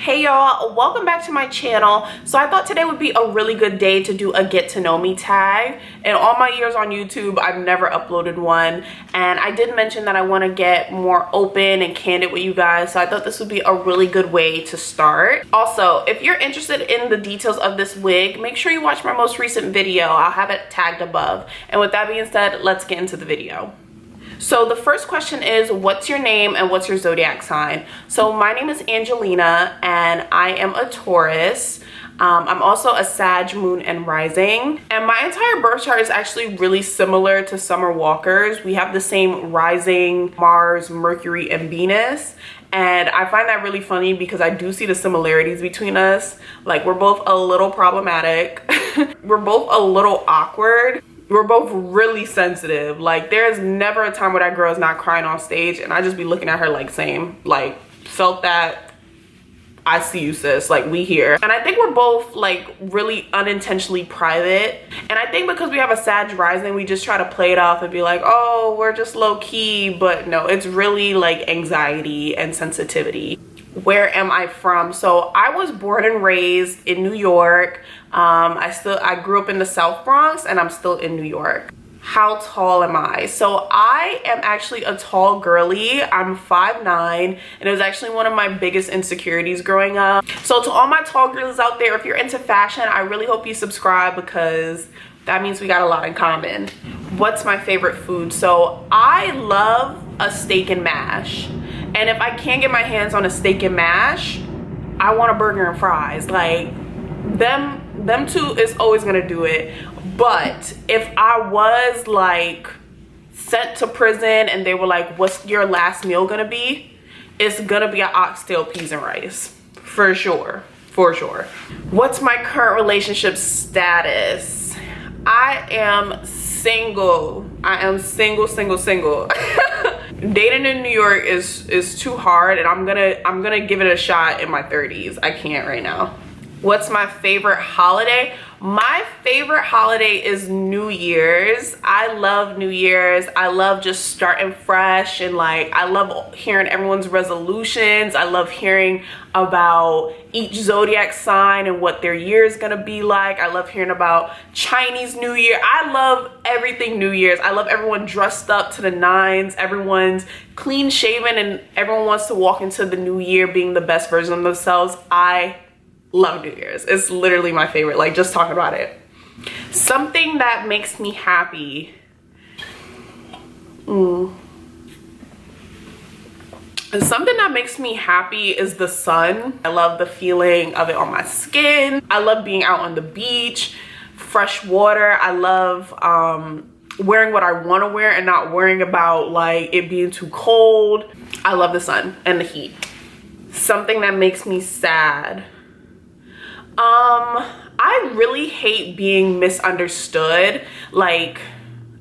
Hey y'all, welcome back to my channel. So I thought today would be a really good day to do a get to know me tag. In all my years on YouTube, I've never uploaded one, and I did mention that I want to get more open and candid with you guys, so I thought this would be a really good way to start. Also, if you're interested in the details of this wig, make sure you watch my most recent video. I'll have it tagged above. And with that being said, let's get into the video. So the first question is, what's your name and what's your zodiac sign? So my name is Angelina and I am a Taurus. I'm also a Sag moon and rising, and my entire birth chart is actually really similar to Summer Walker's. We have the same rising, Mars, Mercury, and Venus. And I find that really funny because I do see the similarities between us. Like, we're both a little problematic. We're both a little awkward. We're both really sensitive. Like, there's never a time where that girl is not crying on stage and I just be looking at her like, same, like, felt that, I see you, sis, like, we here. And I think we're both like really unintentionally private, and I think because we have a Sag rising, we just try to play it off and be like, oh, we're just low-key, but no, it's really like anxiety and sensitivity. Where am I from? So I was born and raised in New York. I grew up in the South Bronx and I'm still in New York. How tall am I? So I am actually a tall girly. I'm 5'9", and it was actually one of my biggest insecurities growing up. So to all my tall girls out there, if you're into fashion, I really hope you subscribe because that means we got a lot in common. What's my favorite food? So I love a steak and mash. And if I can't get my hands on a steak and mash, I want a burger and fries. Like, them two is always gonna do it. But if I was like sent to prison and they were like, what's your last meal gonna be? It's gonna be an oxtail, peas and rice. For sure, for sure. What's my current relationship status? I am single. I am single. Dating in New York is too hard, and I'm gonna give it a shot in my 30s. I can't right now. What's my favorite holiday? My favorite holiday is New Year's. I love New Year's. I love just starting fresh, and like, I love hearing everyone's resolutions. I love hearing about each zodiac sign and what their year is gonna be like. I love hearing about Chinese New Year. I love everything New Year's. I love everyone dressed up to the nines. Everyone's clean shaven and everyone wants to walk into the new year being the best version of themselves. I love New Year's. It's literally my favorite, like, just talking about it. Something that makes me happy. Something that makes me happy is the sun. I love the feeling of it on my skin. I love being out on the beach, fresh water. I love wearing what I want to wear and not worrying about like it being too cold. I love the sun and the heat. Something that makes me sad. I really hate being misunderstood. Like,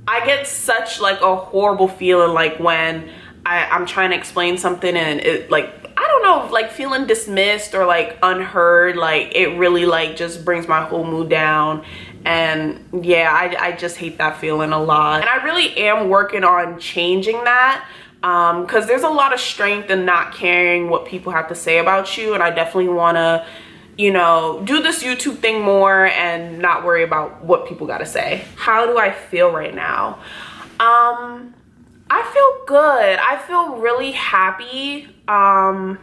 I get such like a horrible feeling like when I'm trying to explain something and it, like, I don't know, like feeling dismissed or like unheard. Like, it really like just brings my whole mood down. And yeah, I just hate that feeling a lot. And I really am working on changing that. Because there's a lot of strength in not caring what people have to say about you, and I definitely want to, you know, do this YouTube thing more and not worry about what people gotta say. How do I feel right now? I feel good. I feel really happy. I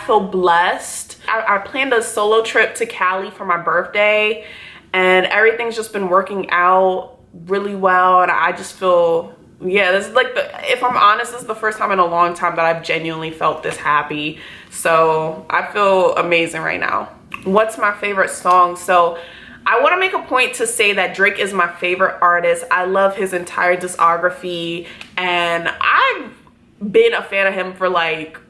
feel blessed. I planned a solo trip to Cali for my birthday, and everything's just been working out really well, and I just feel, yeah, this is like if I'm honest, this is the first time in a long time that I've genuinely felt this happy. So I feel amazing right now. What's my favorite song? So I want to make a point to say that Drake is my favorite artist. I love his entire discography, and I've been a fan of him for like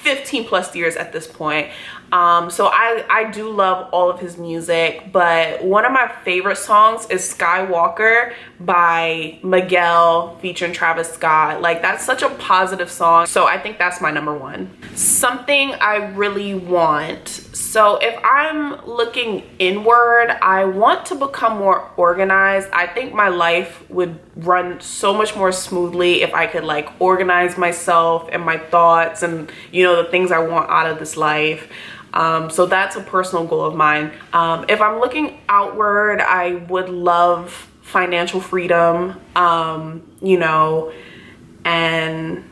15 plus years at this point. So I do love all of his music, but one of my favorite songs is Skywalker by Miguel featuring Travis Scott. Like, that's such a positive song, so I think that's my number one. Something I really want. So if I'm looking inward, I want to become more organized. I think my life would run so much more smoothly if I could like organize myself and my thoughts and, you know, the things I want out of this life. So that's a personal goal of mine. If I'm looking outward, I would love financial freedom, you know, and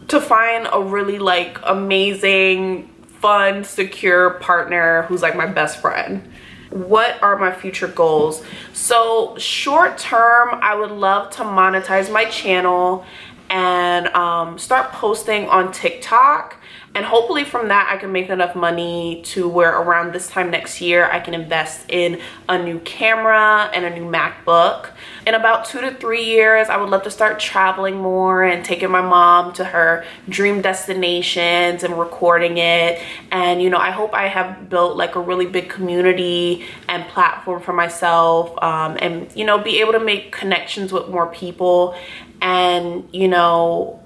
to find a really like amazing, fun, secure partner who's like my best friend. What are my future goals? So short term, I would love to monetize my channel and start posting on TikTok. And hopefully from that, I can make enough money to where around this time next year, I can invest in a new camera and a new MacBook. In about 2 to 3 years, I would love to start traveling more and taking my mom to her dream destinations and recording it. And, you know, I hope I have built like a really big community and platform for myself, and, you know, be able to make connections with more people. And, you know,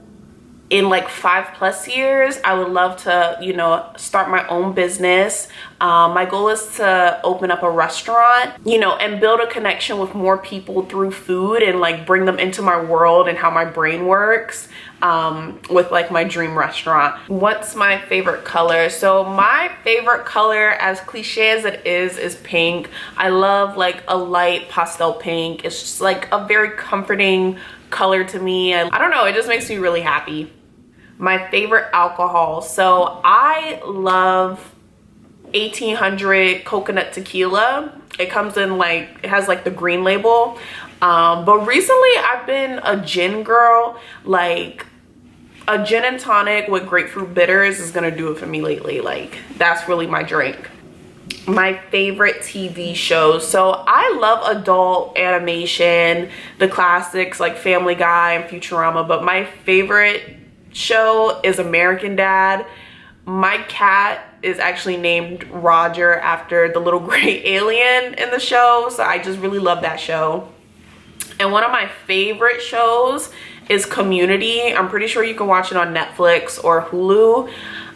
in like 5+ years, I would love to, you know, start my own business. My goal is to open up a restaurant, you know, and build a connection with more people through food and like bring them into my world and how my brain works, with like my dream restaurant. What's my favorite color? So my favorite color, as cliche as it is pink. I love like a light pastel pink. It's just like a very comforting color to me. I don't know, it just makes me really happy. My favorite alcohol. So I love 1800 coconut tequila. It comes in like, it has like the green label. But recently I've been a gin girl. Like a gin and tonic with grapefruit bitters is gonna do it for me lately. Like that's really my drink. My favorite TV shows. So I love adult animation, the classics like Family Guy and Futurama, but my favorite show is American Dad. My cat is actually named Roger after the little gray alien in the show, so I just really love that show. And one of my favorite shows is Community. I'm pretty sure you can watch it on Netflix or Hulu.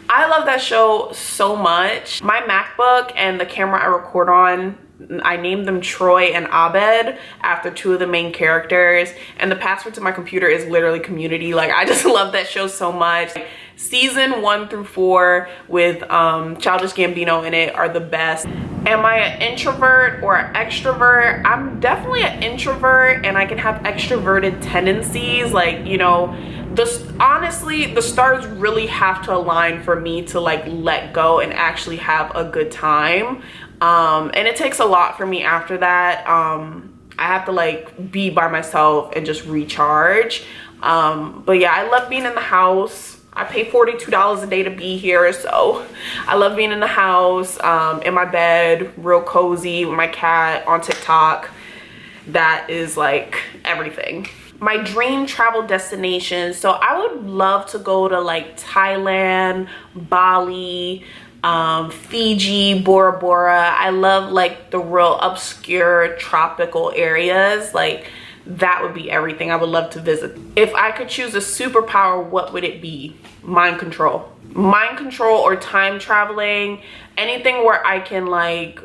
I love that show so much. My MacBook and the camera I record on, I named them Troy and Abed after 2 of the main characters, and the password to my computer is literally Community. Like I just love that show so much. Season 1 through 4 with Childish Gambino in it are the best. Am I an introvert or an extrovert? I'm definitely an introvert, and I can have extroverted tendencies. Like, you know, honestly, the stars really have to align for me to like let go and actually have a good time. And it takes a lot for me after that. I have to like be by myself and just recharge. But yeah, I love being in the house. I pay $42 a day to be here, so I love being in the house, in my bed, real cozy with my cat, on TikTok. That is like everything. My dream travel destination. So I would love to go to like Thailand, Bali, Fiji, Bora Bora. I love like the real obscure tropical areas. Like that would be everything I would love to visit. If I could choose a superpower, what would it be? Mind control. Mind control or time traveling. Anything where I can like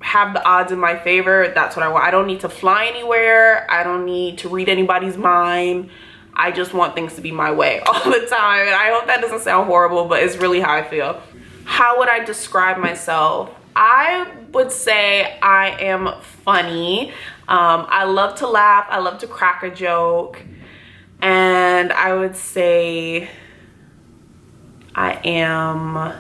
have the odds in my favor, that's what I want. I don't need to fly anywhere. I don't need to read anybody's mind. I just want things to be my way all the time. And I hope that doesn't sound horrible, but it's really how I feel. How would I describe myself? I would say I am funny. I love to laugh. I love to crack a joke. And I would say I am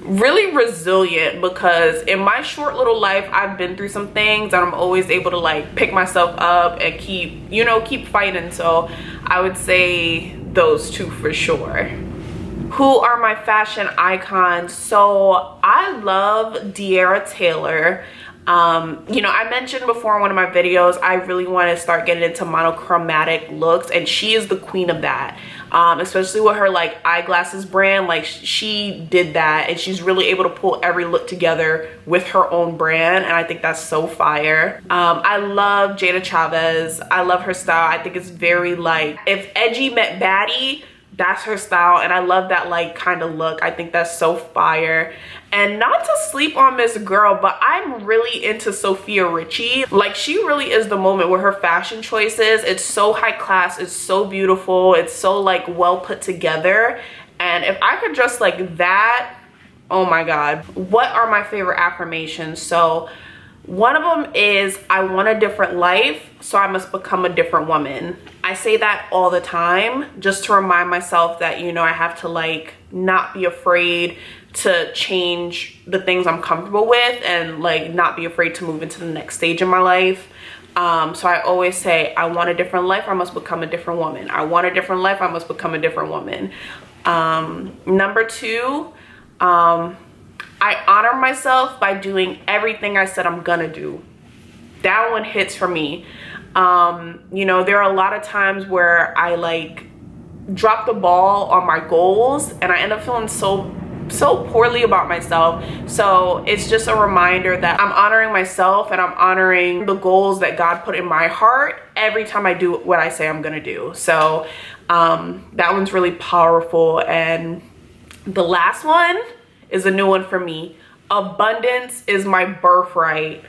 really resilient, because in my short little life, I've been through some things and I'm always able to like pick myself up and keep, you know, keep fighting. So I would say those two for sure. Who are my fashion icons? So I love De'Ara Taylor. You know, I mentioned before in one of my videos, I really want to start getting into monochromatic looks, and she is the queen of that. Especially with her like eyeglasses brand. Like she did that, and she's really able to pull every look together with her own brand, and I think that's so fire. I love Jada Chavez. I love her style. I think it's very like, if edgy met baddie, that's her style, and I love that like kind of look. I think that's so fire. And not to sleep on Miss Girl, but I'm really into Sophia Richie. Like she really is the moment with her fashion choices. It's so high class, it's so beautiful, it's so like well put together, And if I could dress like that, oh my God. What are my favorite affirmations? So one of them is, I want a different life, so I must become a different woman. I say that all the time just to remind myself that, you know, I have to like not be afraid to change the things I'm comfortable with, and like not be afraid to move into the next stage in my life. So I always say, I want a different life, I must become a different woman. I want a different life, I must become a different woman. Number two, I honor myself by doing everything I said I'm gonna do. That one hits for me. You know, there are a lot of times where I like drop the ball on my goals and I end up feeling so poorly about myself. So it's just a reminder that I'm honoring myself and I'm honoring the goals that God put in my heart every time I do what I say I'm gonna do. So that one's really powerful. And the last one is a new one for me. Abundance is my birthright.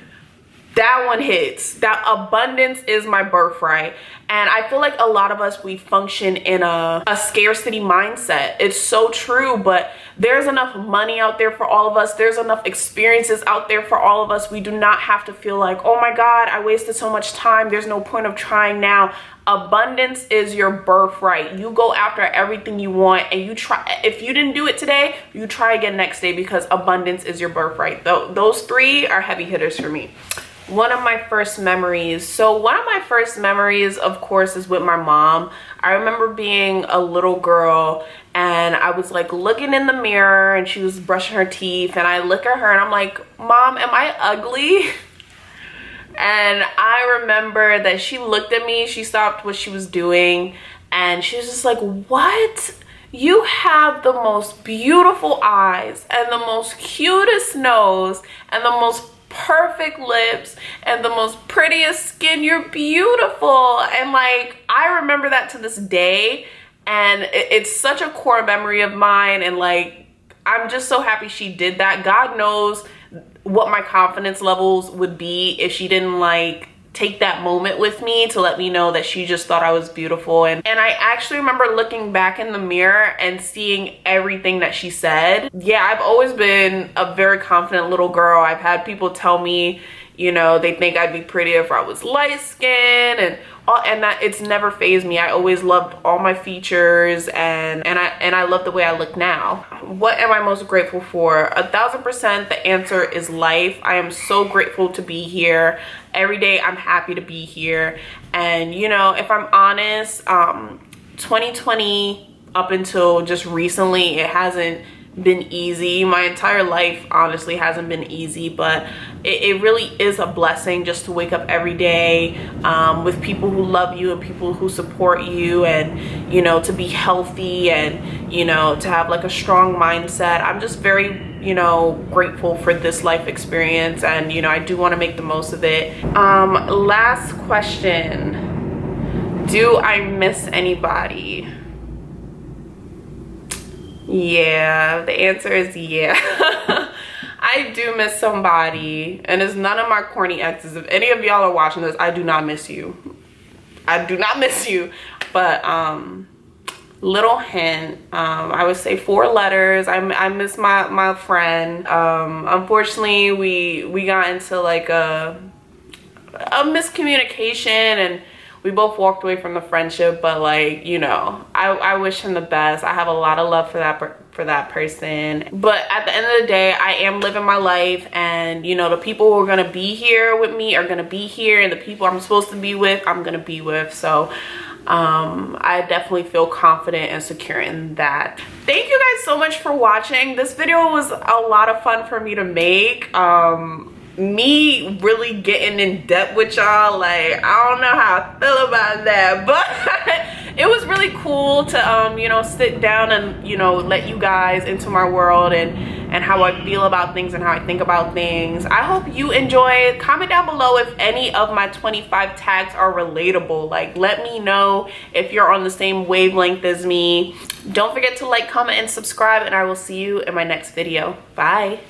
That one hits. That abundance is my birthright. And I feel like a lot of us, we function in a scarcity mindset. It's so true, but there's enough money out there for all of us. There's enough experiences out there for all of us. We do not have to feel like, oh my God, I wasted so much time. There's no point of trying now. Abundance is your birthright. You go after everything you want, and you try. If you didn't do it today, you try again next day, because abundance is your birthright. Those three are heavy hitters for me. One of my first memories. So one of my first memories, of course, is with my mom. I remember being a little girl and I was like looking in the mirror and she was brushing her teeth, and I look at her and I'm like, Mom, am I ugly? And I remember that she looked at me, she stopped what she was doing, and she was just like, what? You have the most beautiful eyes and the most cutest nose and the most perfect lips and the most prettiest skin. You're beautiful. And like, I remember that to this day, and it's such a core memory of mine. And like, I'm just so happy she did that. God knows what my confidence levels would be if she didn't like take that moment with me to let me know that she just thought I was beautiful. And I actually remember looking back in the mirror and seeing everything that she said. Yeah, I've always been a very confident little girl. I've had people tell me, you know, they think I'd be prettier if I was light skinned, and that it's never fazed me. I always loved all my features, and I love the way I look now. What am I most grateful for? 1000% the answer is life. I am so grateful to be here. Every day I'm happy to be here. And you know, if I'm honest, 2020 up until just recently, it hasn't been easy. My entire life honestly hasn't been easy, but it really is a blessing just to wake up every day with people who love you and people who support you, and you know, to be healthy, and you know, to have like a strong mindset. I'm just very, you know, grateful for this life experience, and you know, I do want to make the most of it. Last question, do I miss anybody? Yeah, the answer is yeah. I do miss somebody, and it's none of my corny exes. If any of y'all are watching this, I do not miss you. I do not miss you. But little hint, I would say 4 letters. I miss my friend. Unfortunately, we got into like a miscommunication, and we both walked away from the friendship. But like, you know, I wish him the best. I have a lot of love for that person. But at the end of the day, I am living my life, and you know, the people who are gonna be here with me are gonna be here, and the people I'm supposed to be with, I'm gonna be with. So I definitely feel confident and secure in that. Thank you guys so much for watching. This video was a lot of fun for me to make. Me really getting in depth with y'all, like, I don't know how I feel about that, but it was really cool to you know, sit down and, you know, let you guys into my world and how I feel about things and how I think about things. I hope you enjoyed. Comment down below if any of my 25 tags are relatable. Like, let me know if you're on the same wavelength as me. Don't forget to like, comment, and subscribe, and I will see you in my next video. Bye.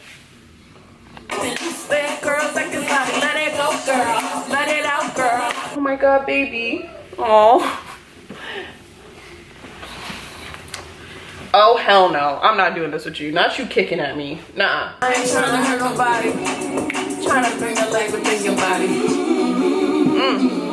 Let it go, girl. Let it out, girl. Oh my God, baby. Oh. Oh, hell no. I'm not doing this with you. Not you kicking at me. Nuh-uh. I ain't trying to hurt nobody. Trying to bring the life within your body.